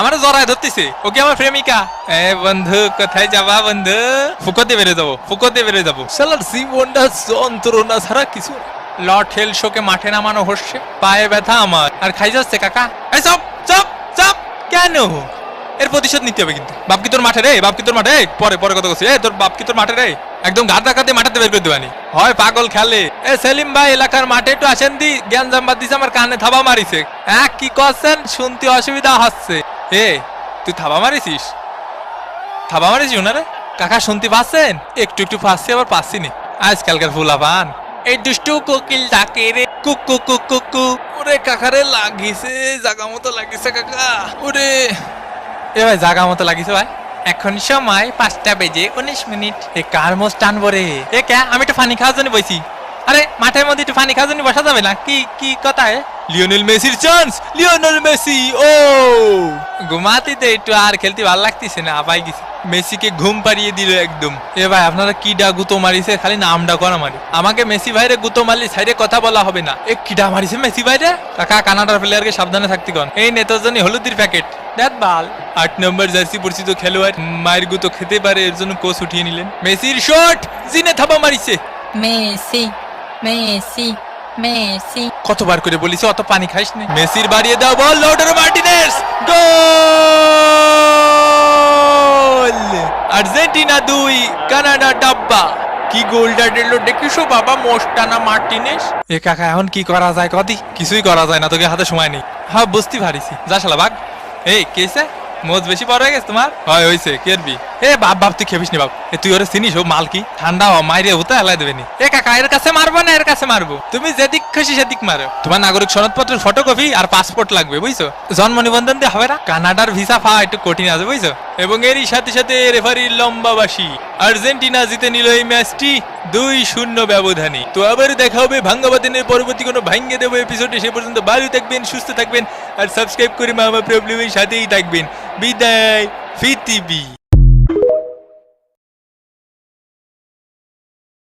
আমার জড়ায় ধরতেছে, ও কি আমার প্রেমিকা? এ বন্ধু কোথায় যাবা বন্ধু? ফুকোতে বেরো যাবো, ফুকোতে বেরো যাবো। শালার জীবনটা যন্ত্রণা ছাড়া কিছু না। লর্ড হেল শোকে মাঠে নামানো হচ্ছে, পায়ে ব্যথা আমার, আর খাই যাচ্ছে কাকা। এই চপ চপ চপ। কেন? এর প্রতিশোধ নিতে হবে কিন্তু। বাপ কি তোর মাঠে রে? বাপ কি তোর মাঠে? পরে পরে কথা বলছি। তোর বাপ কি তোর মাঠে রে? একদম গাদা কাতে মাঠাতে বের করে দেবানি হয়, পাগল খেলে। এ সেলিম ভাই এলাকার মাঠে একটু আসেন দি, জ্ঞান জাম্বাদ দিছে, আমার কানে থাবা মারিছে। হ্যাঁ কি করছেন? শুনতে অসুবিধা হচ্ছে। এ তুই থাবা মারিছিস? থাবা মারিস ওনারে? কাকা শুনতে পাচ্ছেন? একটু একটু পাচ্ছি, আবার পাচ্ছি নি। আজকালকার ফুলা পান এই দুষ্টু কোকিল ডাকে রে কুকু কুকু কু। ওরে কাকারে লাগিছে, জাগা মতো লাগিছে কাকা। ওরে এ ভাই জাগা মতো লাগিছে ভাই। এখন সময় 5:19। এ কার মোষ টানবো রে? এ কে? আমি একটু পানি খাওয়ার জন্য বইছি। আরে মাঠের মধ্যে একটু পানি খাওয়ার জন্য বসা যাবে না? কি কি কথা? লিওনেল মেসির চান্স, লিওনেল মেসি। ও ঘুমাতে দে একটু, আর খেলতে ভালো লাগতেছে না, আপাই গেছে। মেসিকে ঘুম পাড়িয়ে দিল একদম। এ ভাই আপনারা কিডা গুতো মারিছে? খালি নামটা করা মারি। আমাকে মেসি ভাইরে গুতো মারলি সাইডে কথা বলা হবে না। এ কিডা মারিছে মেসি ভাইরে? কাকা কানাডার প্লেয়ারকে সাবধানে থাকতে কন। এই নেতার জন্য হলুদের প্যাকেট দেখ বাল। 8 নম্বর জার্সি পরিচিত খেলোয়াড় মায়ের গুতো খেতে পারে, এর জন্য কোচ উঠিয়ে নিলেন। মেসির শট, জিনে থাবা মারিছে। Messi Messi Messi. কতবার করে বলিস অত পানি খাইস না। মেসির বাড়িয়ে দাও বল, লাউটারো মার্টিনেজ। গোল! আর্জেন্টিনা 2, কানাডা ডাব্বা। কি গোলটা দিল দেখিছো বাবা, মোস্টানা মার্টিনেজ। এ কাকা এখন কি করা যায় কদি? কিছুই করা যায় না, তোকে হাতে সময় নেই। হ্যাঁ বুঝতে পারিছি, যা শালা ভাগ। এই কেসে মোজ বেশি বড় হয়ে গেছে তোমার? হয় হইছে, কেরবি। এ বাপ বাপ তুই খেপিস নি বাপ। এ তুই ওরে চিনিস? ও মাল কি ঠান্ডা হ, মাইরে হতে হেলাই দেবে নি। এ কাকা এর কাছে মারবো না এর কাছে মারবো? তুমি যেদিক খুশি সেদিক মারো। তোমার নাগরিক সনদপত্রের ফটোকপি আর পাসপোর্ট লাগবে, বুঝছো? জন্ম নিবন্ধন দিয়ে হবে না। কানাডার ভিসা পাওয়া একটু কঠিন আছে, বুঝছো? এবং এরই সাথে সাথে রেফারির লম্বা বাসি। আর্জেন্টিনা জিতে নিল এই ম্যাচটি 2-0 ব্যবধানে। তো আবার দেখা হবে ভাঙ্গাবাদিনের পরবর্তী কোনো ভাঙ্গে দেবো এপিসোডে। সে পর্যন্ত ভালো থাকবেন, সুস্থ থাকবেন, আর সাবস্ক্রাইব করে মামা প্রবলেমের সাথেই থাকবেন। বিদায়, ফিতিবি।